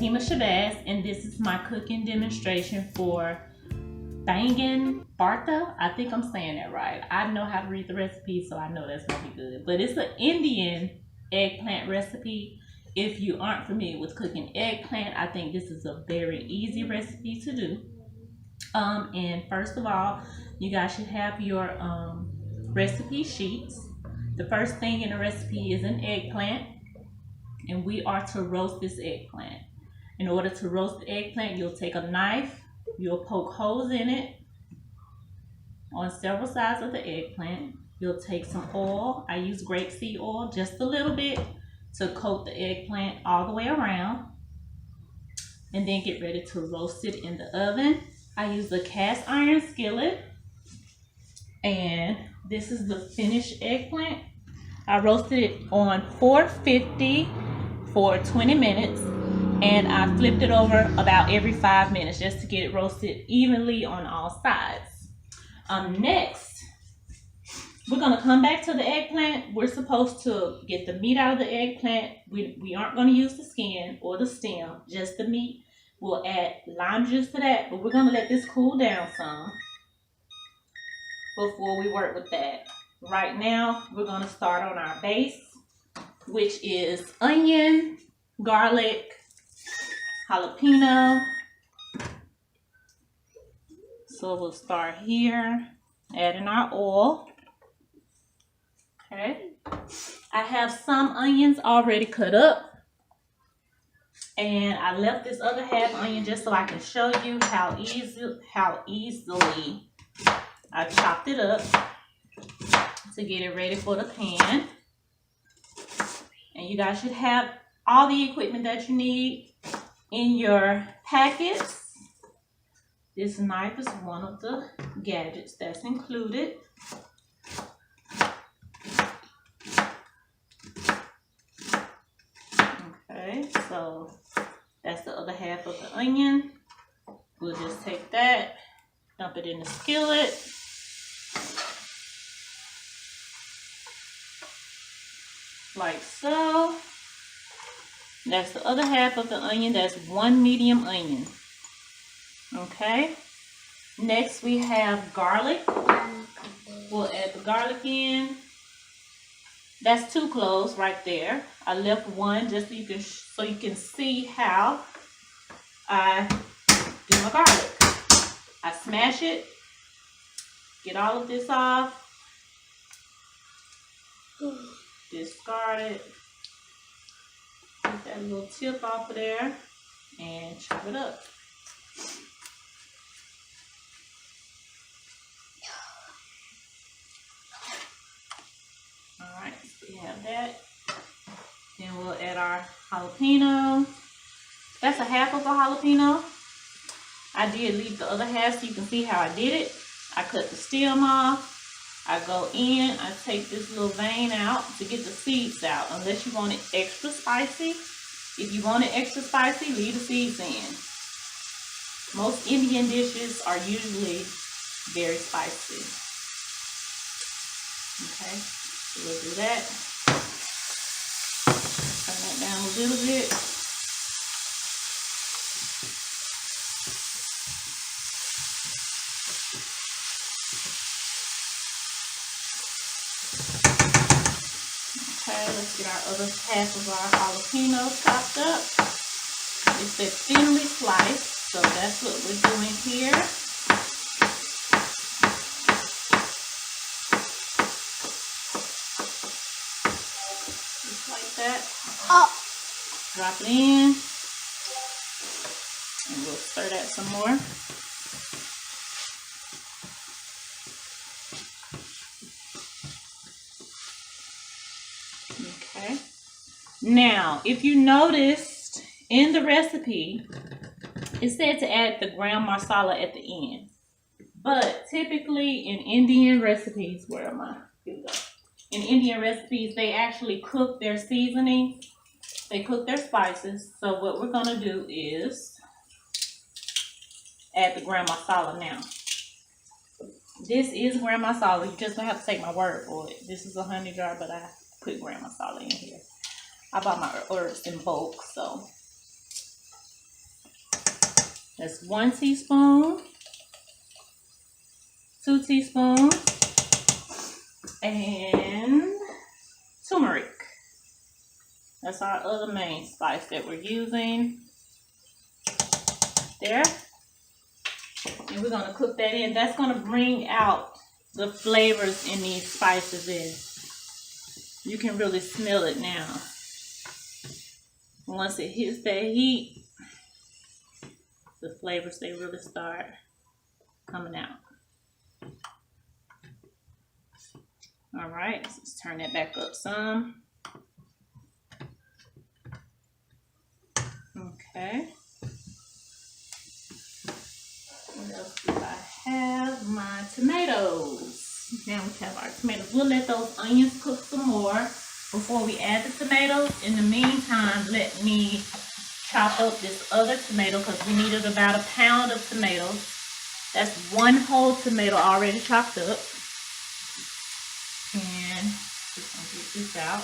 Fatima Shabazz, and this is my cooking demonstration for Baingan Bharta. I think I'm saying that right. I know how to read the recipe, so I know that's gonna be good. But it's an Indian eggplant recipe. If you aren't familiar with cooking eggplant, I think this is a very easy recipe to do. And first of all, you guys should have your recipe sheets. The first thing in the recipe is an eggplant, and we are to roast this eggplant. In order to roast the eggplant, you'll take a knife, you'll poke holes in it on several sides of the eggplant. You'll take some oil. I use grapeseed oil, just a little bit, to coat the eggplant all the way around, and then get ready to roast it in the oven. I use a cast iron skillet, and this is the finished eggplant. I roasted it on 450 for 20 minutes, and I flipped it over about every 5 minutes just to get it roasted evenly on all sides. Next, we're gonna come back to the eggplant. We're supposed to get the meat out of the eggplant. We aren't gonna use the skin or the stem, just the meat. We'll add lime juice to that, but we're gonna let this cool down some before we work with that. Right now, we're gonna start on our base, which is onion, garlic, jalapeno. So we'll start here, adding our oil. Okay. I have some onions already cut up, and I left this other half onion just so I can show you how easily I chopped it up to get it ready for the pan. And you guys should have all the equipment that you need in your packets. This knife is one of the gadgets that's included. Okay, so that's the other half of the onion. We'll just take that, dump it in the skillet. Like so. That's the other half of the onion. That's one medium onion. Okay. Next we have garlic. We'll add the garlic in. That's 2 cloves right there. I left one just so you can see how I do my garlic. I smash it. Get all of this off. Discard it. Get that little tip off of there and chop it up. Alright, so we have that. Then we'll add our jalapeno. That's a half of a jalapeno. I did leave the other half so you can see how I did it. I cut the stem off. I go in, I take this little vein out to get the seeds out, unless you want it extra spicy. If you want it extra spicy, leave the seeds in. Most Indian dishes are usually very spicy. Okay, so we'll do that. Turn that down a little bit. Okay, let's get our other half of our jalapeno chopped up. It's a thinly sliced, so that's what we're doing here. Just like that. Drop it in, and we'll stir that some more. Okay. Now, if you noticed in the recipe, it said to add the ground masala at the end. But typically in Indian recipes, where am I? Here we go. In Indian recipes, they actually cook their seasoning. They cook their spices. So what we're going to do is add the ground masala now. This is ground masala. You just don't have to take my word for it. This is a honey jar, but I put ground masala in here. I bought my herbs in bulk, so That's 1 teaspoon, 2 teaspoons, and turmeric. That's our other main spice that we're using there. And we're gonna cook that in. That's gonna bring out the flavors in these spices in. You can really smell it now. Once it hits that heat, the flavors, they really start coming out. All right, let's turn that back up some. Okay. What else do I have? My tomatoes. Now we have our tomatoes. We'll let those onions cook some more before we add the tomatoes. In the meantime, let me chop up this other tomato because we needed about 1 pound of tomatoes. That's 1 whole tomato already chopped up. And just gonna get this out.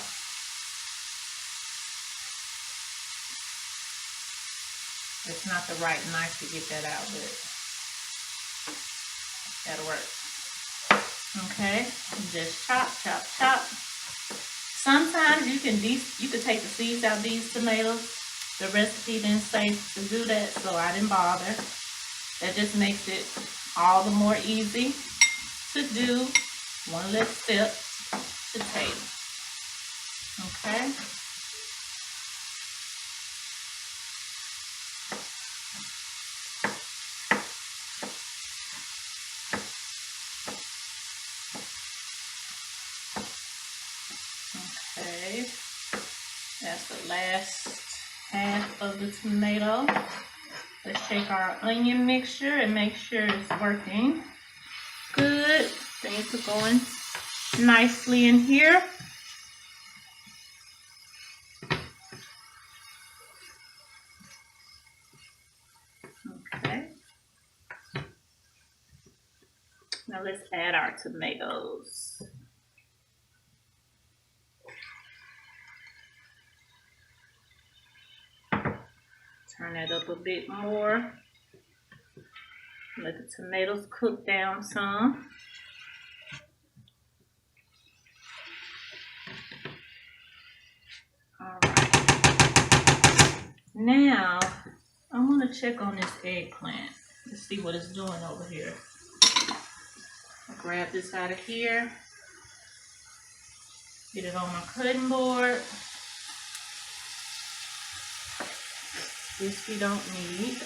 It's not the right knife to get that out, but that'll work. Okay, just chop, chop, chop. Sometimes you can take the seeds out of these tomatoes. The recipe didn't say to do that, so I didn't bother. That just makes it all the more easy to do. One less step to take. Okay. Okay, that's the last half of the tomato. Let's shake our onion mixture and make sure it's working good. Things are going nicely in here. Okay. Now let's add our tomatoes. Turn that up a bit more. Let the tomatoes cook down some. All right. Now, I'm going to check on this eggplant. Let's see what it's doing over here. I'll grab this out of here. Get it on my cutting board. This we don't need.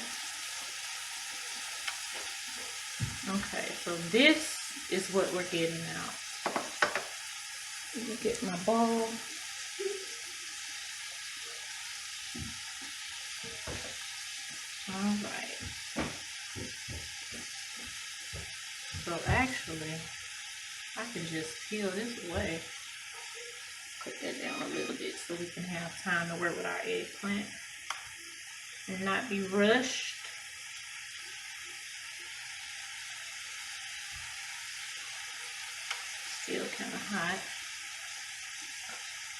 Okay, so this is what we're getting out. Let me get my bowl. All right. So actually, I can just peel this away. Put that down a little bit so we can have time to work with our eggplant and not be rushed. Still kind of hot.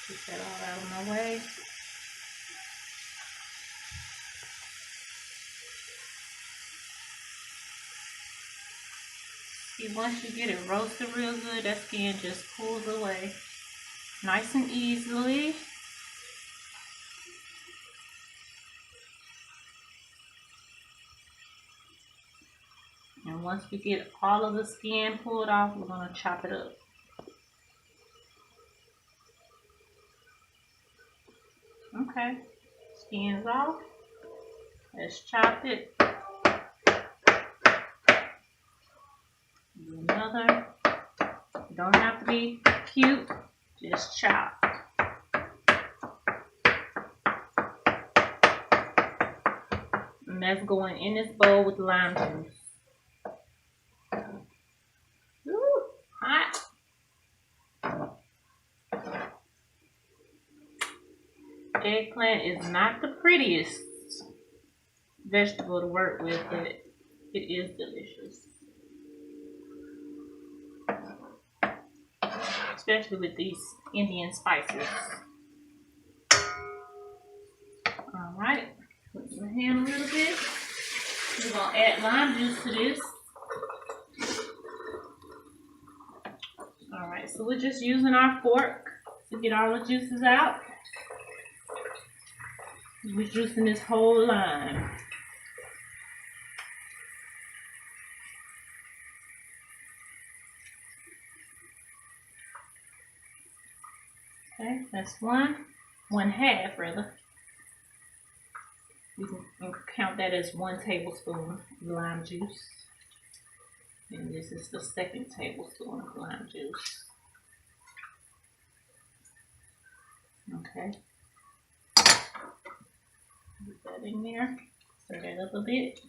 Get that all out of my way. See, once you get it roasted real good, that skin just pulls away nice and easily. And once we get all of the skin pulled off, we're going to chop it up. Okay, skin's off. Let's chop it. Do another. Don't have to be cute, just chop. And that's going in this bowl with lime juice. Ooh, hot. Eggplant is not the prettiest vegetable to work with, but it is delicious. Especially with these Indian spices. Alright, put my hand a little bit. add lime juice to this. Alright, so we're just using our fork to get all the juices out. We're juicing this whole lime. Okay, that's one half rather. You can count that as 1 tablespoon of lime juice. And this is the 2nd tablespoon of lime juice. Okay. Put that in there. Stir that up a bit.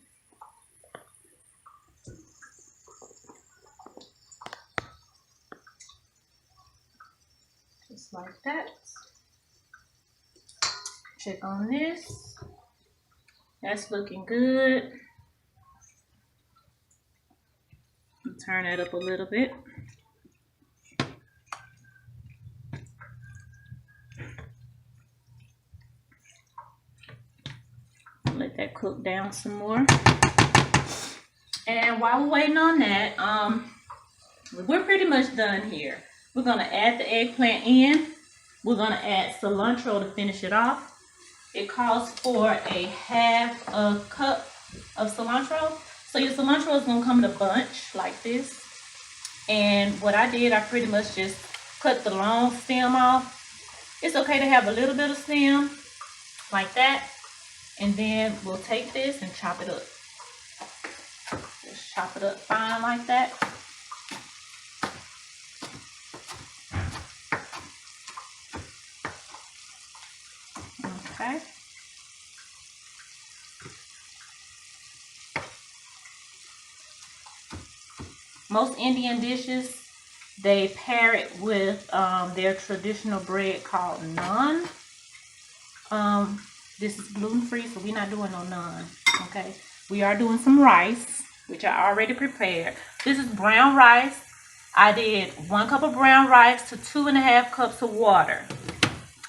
Just like that. Check on this. That's looking good. Turn that up a little bit. Let that cook down some more. And while we're waiting on that, we're pretty much done here. We're gonna add the eggplant in. We're gonna add cilantro to finish it off. It calls for a 1/2 cup of cilantro. So your cilantro is gonna come in a bunch like this. And what I did, I pretty much just cut the long stem off. It's okay to have a little bit of stem like that. And then we'll take this and chop it up. Just chop it up fine like that. Okay. Most Indian dishes, they pair it with their traditional bread called naan. This is gluten-free, so we're not doing no naan, okay? We are doing some rice, which I already prepared. This is brown rice. I did 1 cup of brown rice to 2½ cups of water.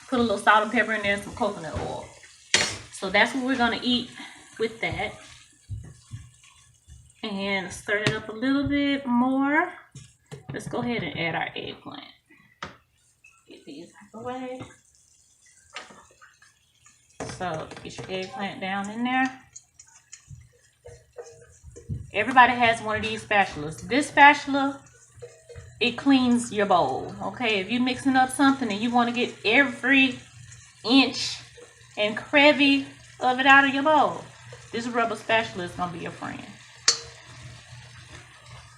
Put a little salt and pepper in there and some coconut oil. So that's what we're gonna eat with that. And stir it up a little bit more. Let's go ahead and add our eggplant. Get these out of the way. So get your eggplant down in there. Everybody has one of these spatulas. This spatula, it cleans your bowl. Okay, if you're mixing up something and you want to get every inch and crevy of it out of your bowl, this rubber spatula is gonna be your friend.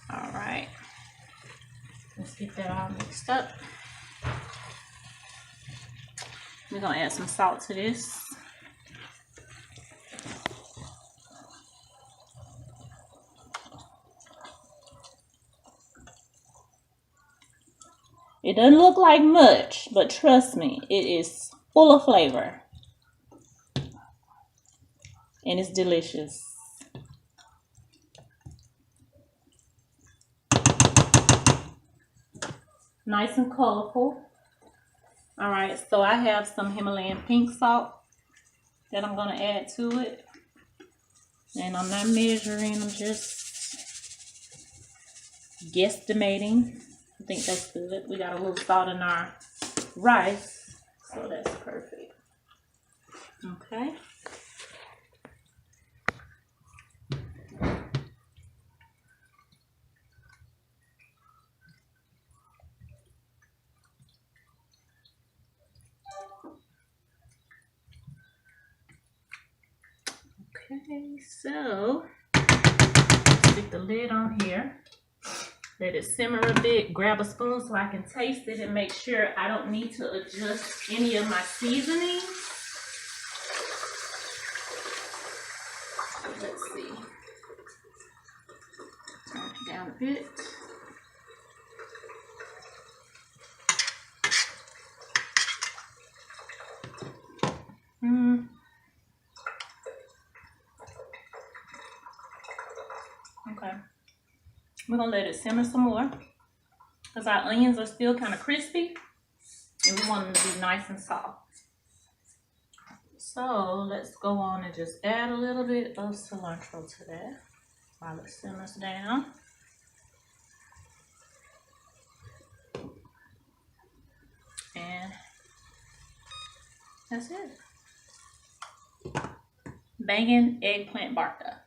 All right, let's get that all mixed up. We're gonna add some salt to this. It doesn't look like much, but trust me, it is full of flavor. And it's delicious. Nice and colorful. All right, so I have some Himalayan pink salt that I'm gonna add to it. And I'm not measuring, I'm just guesstimating. I think that's good. We got a little salt in our rice, so that's perfect. Okay. Okay, so stick the lid on here. Let it simmer a bit. Grab a spoon so I can taste it and make sure I don't need to adjust any of my seasonings. Let's see. Turn it down a bit. Okay. We're gonna let it simmer some more because our onions are still kind of crispy and we want them to be nice and soft. So let's go on and just add a little bit of cilantro to that while it simmers down. And that's it. Baingan eggplant Bharta.